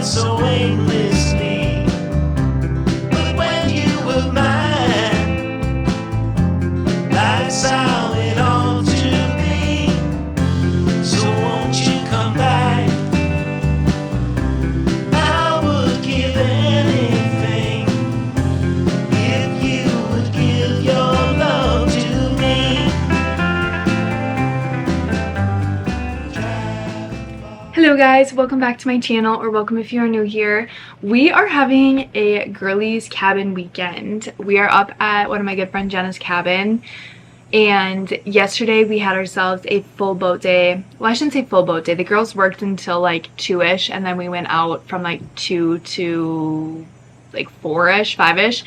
so aimlessly. But when you were mine, that's how it ought to be. So won't you come back? I would give anything if you would give your love to me. Hello guys, welcome back to my channel, or welcome if you are new here. We are having a girlies cabin weekend. We are up at one of my good friend Jenna's cabin, and yesterday we had ourselves a full boat day. Well, I shouldn't say full boat day. The girls worked until like 2ish, and then we went out from like 2 to like 4ish, 5ish.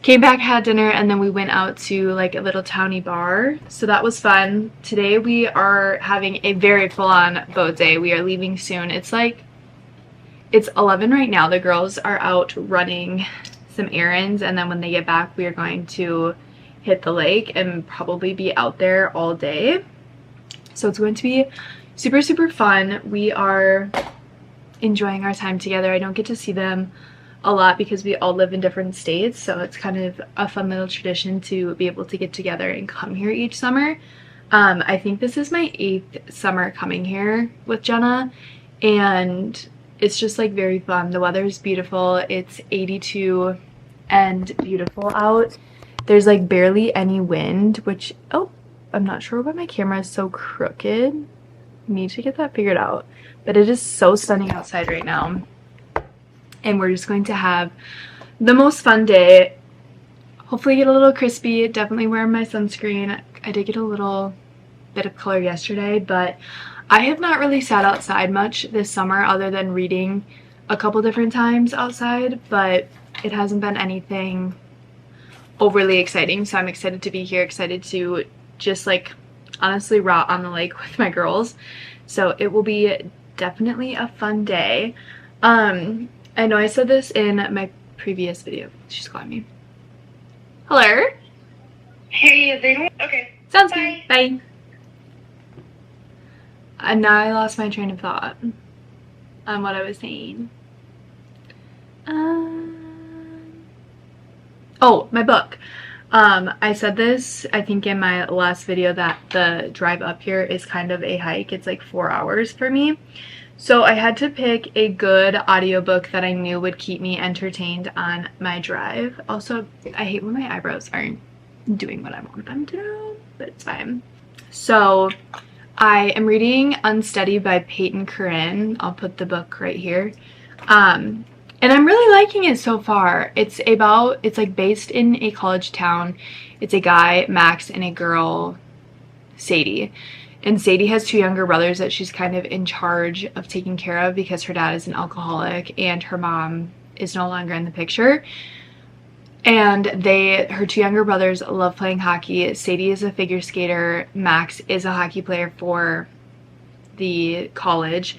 Came back, had dinner, and then we went out to like a little towny bar. So that was fun. Today we are having a very full-on boat day. We are leaving soon. It's 11 right now. The girls are out running some errands, and then when they get back we are going to hit the lake and probably be out there all day. So it's going to be super, super fun. We are enjoying our time together. I don't get to see them a lot because we all live in different states, so it's kind of a fun little tradition to be able to get together and come here each summer. I think this is my 8th summer coming here with Jenna, and it's just like very fun. The weather is beautiful. It's 82 and beautiful out. There's like barely any wind, which, oh, I'm not sure why my camera is so crooked. Need to get that figured out, but it is so stunning outside right now. And we're just going to have the most fun day. Hopefully get a little crispy. Definitely wearing my sunscreen. I did get a little bit of color yesterday, but I have not really sat outside much this summer other than reading a couple different times outside, but it hasn't been anything overly exciting. So I'm excited to be here, excited to just like honestly rot on the lake with my girls. So it will be definitely a fun day. I know I said this in my previous video. She's calling me. Hello? Hey, they don't. Okay. Sounds Bye. good. Bye. And now I lost my train of thought on what I was saying. Oh, my book. I said this, I think, in my last video that the drive up here is kind of a hike. It's like 4 hours for me. So I had to pick a good audiobook that I knew would keep me entertained on my drive. Also, I hate when my eyebrows aren't doing what I want them to do, but it's fine. So I am reading Unsteady by Peyton Corinne. I'll put the book right here. And I'm really liking it so far. It's like based in a college town. It's a guy, Max, and a girl, Sadie. And Sadie has 2 younger brothers that she's kind of in charge of taking care of because her dad is an alcoholic and her mom is no longer in the picture. And her 2 younger brothers love playing hockey. Sadie is a figure skater. Max is a hockey player for the college.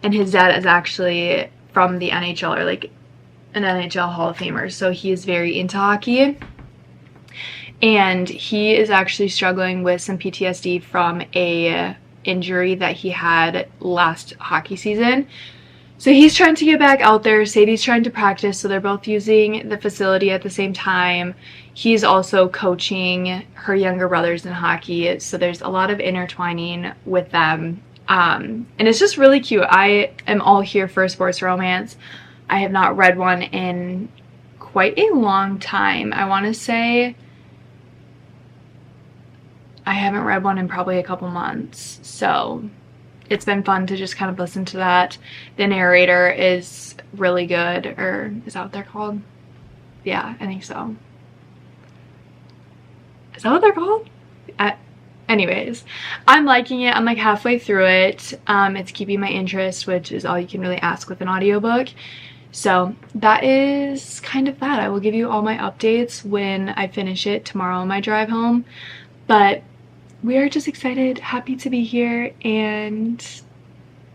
And his dad is actually from the NHL, or like an NHL Hall of Famer. So he is very into hockey. And he is actually struggling with some PTSD from a injury that he had last hockey season. So he's trying to get back out there. Sadie's trying to practice, so they're both using the facility at the same time. He's also coaching her younger brothers in hockey, so there's a lot of intertwining with them. And it's just really cute. I am all here for a sports romance. I have not read one in quite a long time. I want to say I haven't read one in probably a couple months, so it's been fun to just kind of listen to that. The narrator is really good, or is that what they're called? Yeah, I think so. Is that what they're called? Anyways, I'm liking it. I'm like halfway through it. It's keeping my interest, which is all you can really ask with an audiobook. So that is kind of that. I will give you all my updates when I finish it tomorrow on my drive home. But we are just excited, happy to be here, and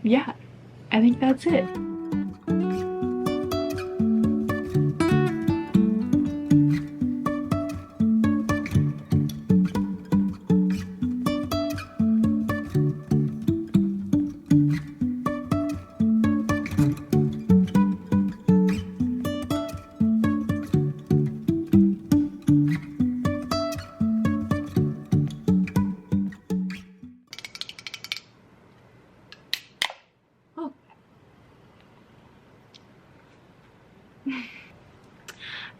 yeah, I think that's it.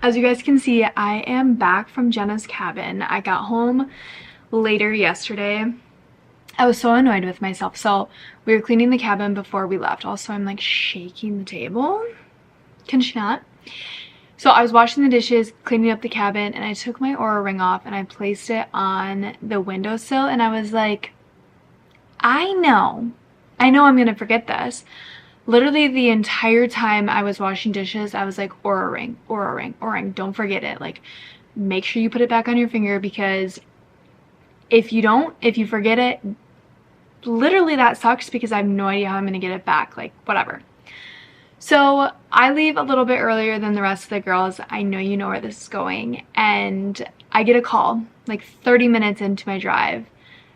As you guys can see, I am back from Jenna's cabin. I got home later yesterday. I was so annoyed with myself. So we were cleaning the cabin before we left. Also, I'm like shaking the table. Can she not? So I was washing the dishes, cleaning up the cabin, and I took my Oura ring off and I placed it on the windowsill, and I was like, I know I'm gonna forget this. Literally the entire time I was washing dishes, I was like, Oura ring, Oura ring, Oura ring, don't forget it. Like, make sure you put it back on your finger, because if you forget it, literally that sucks, because I have no idea how I'm gonna get it back. Like, whatever. So I leave a little bit earlier than the rest of the girls. I know you know where this is going. And I get a call like 30 minutes into my drive.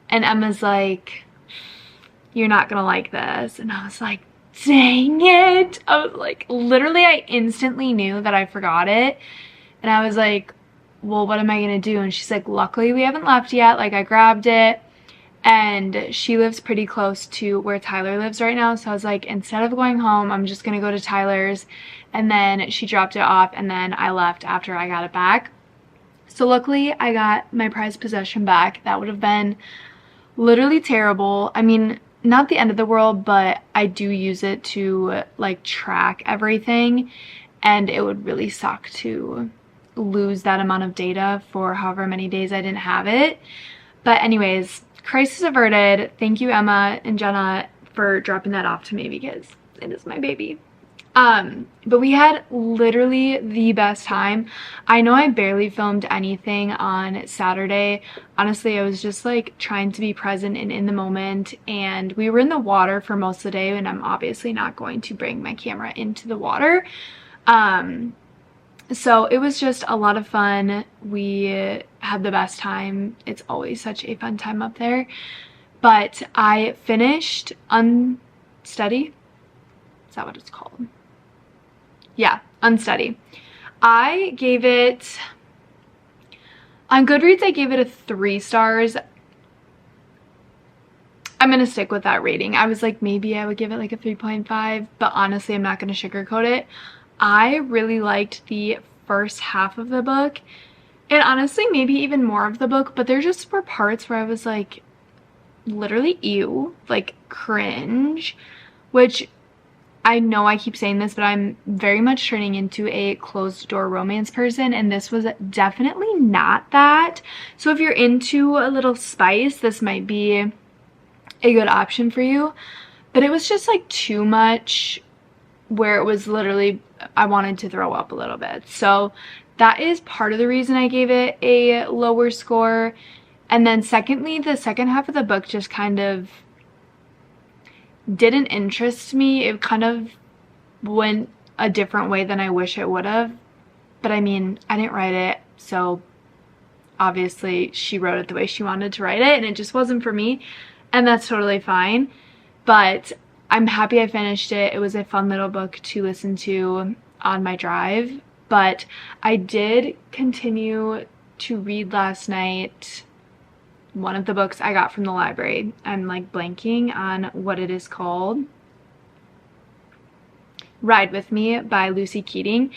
And Emma's like, you're not gonna like this. And I was like, dang it. I was like, literally, I instantly knew that I forgot it. And I was like, well, what am I gonna do? And she's like, luckily we haven't left yet. Like, I grabbed it. And she lives pretty close to where Tyler lives right now. So I was like, instead of going home, I'm just gonna go to Tyler's. And then she dropped it off, and then I left after I got it back. So luckily I got my prized possession back. That would have been literally terrible. I mean, not the end of the world, but I do use it to like track everything. And it would really suck to lose that amount of data for however many days I didn't have it. But anyways, crisis averted. Thank you, Emma and Jenna, for dropping that off to me, because it is my baby. But we had literally the best time. I know I barely filmed anything on Saturday. Honestly, I was just like trying to be present and in the moment, and we were in the water for most of the day, and I'm obviously not going to bring my camera into the water. So it was just a lot of fun. We had the best time. It's always such a fun time up there. But I finished Unsteady. Is that what it's called? Yeah, Unsteady. I gave it, on Goodreads, I gave it a 3 stars. I'm gonna stick with that rating. I was like, maybe I would give it like a 3.5, but honestly, I'm not gonna sugarcoat it. I really liked the first half of the book, and honestly maybe even more of the book, but there just were parts where I was like, literally ew, like cringe, which I know I keep saying this, but I'm very much turning into a closed door romance person, and this was definitely not that. So if you're into a little spice, this might be a good option for you. But it was just like too much, where it was literally, I wanted to throw up a little bit. So that is part of the reason I gave it a lower score. And then secondly, the second half of the book just kind of didn't interest me. It kind of went a different way than I wish it would have. But I mean, I didn't write it, so obviously she wrote it the way she wanted to write it, and it just wasn't for me, and that's totally fine. But I'm happy I finished it. It was a fun little book to listen to on my drive. But I did continue to read last night one of the books I got from the library. I'm like blanking on what it is called. Ride With Me by Lucy Keating.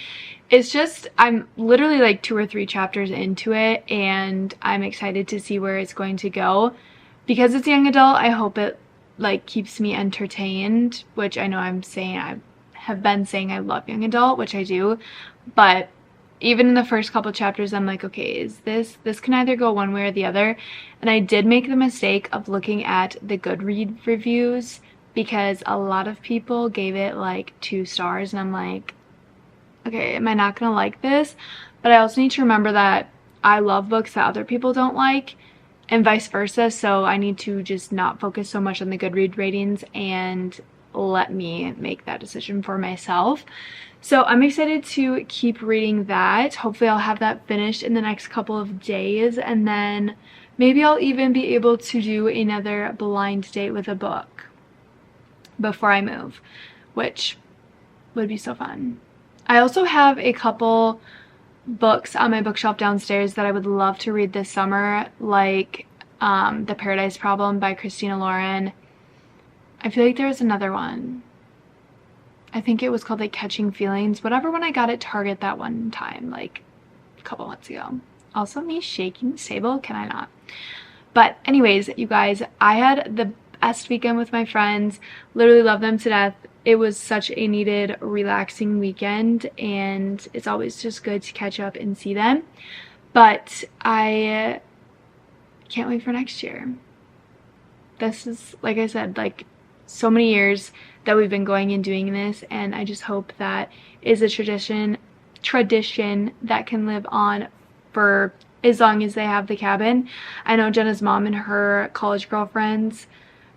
It's just, I'm literally like 2 or 3 chapters into it, and I'm excited to see where it's going to go. Because it's young adult, I hope it like keeps me entertained, which I know I'm saying, I have been saying I love young adult, which I do, but even in the first couple chapters, I'm like, okay, is this can either go one way or the other. And I did make the mistake of looking at the Goodreads reviews, because a lot of people gave it like 2 stars, and I'm like, okay, am I not gonna like this? But I also need to remember that I love books that other people don't like, and vice versa. So I need to just not focus so much on the Goodreads ratings and let me make that decision for myself. So I'm excited to keep reading that. Hopefully I'll have that finished in the next couple of days, and then maybe I'll even be able to do another blind date with a book before I move, which would be so fun. I also have a couple books on my bookshelf downstairs that I would love to read this summer, like The Paradise Problem by Christina Lauren. I feel like there was another one. I think it was called like Catching Feelings, whatever one I got at Target that one time, like a couple months ago. Also me shaking the table, can I not? But anyways, you guys, I had the best weekend with my friends, literally love them to death. It was such a needed, relaxing weekend, and it's always just good to catch up and see them. But I can't wait for next year. This is, like I said, like so many years that we've been going and doing this, and I just hope that is a tradition that can live on for as long as they have the cabin. I know Jenna's mom and her college girlfriends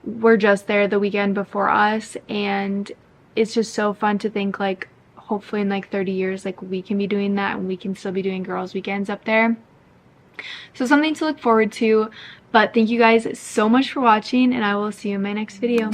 were just there the weekend before us, and it's just so fun to think like hopefully in like 30 years like we can be doing that and we can still be doing girls weekends up there. So something to look forward to. But thank you guys so much for watching, and I will see you in my next video.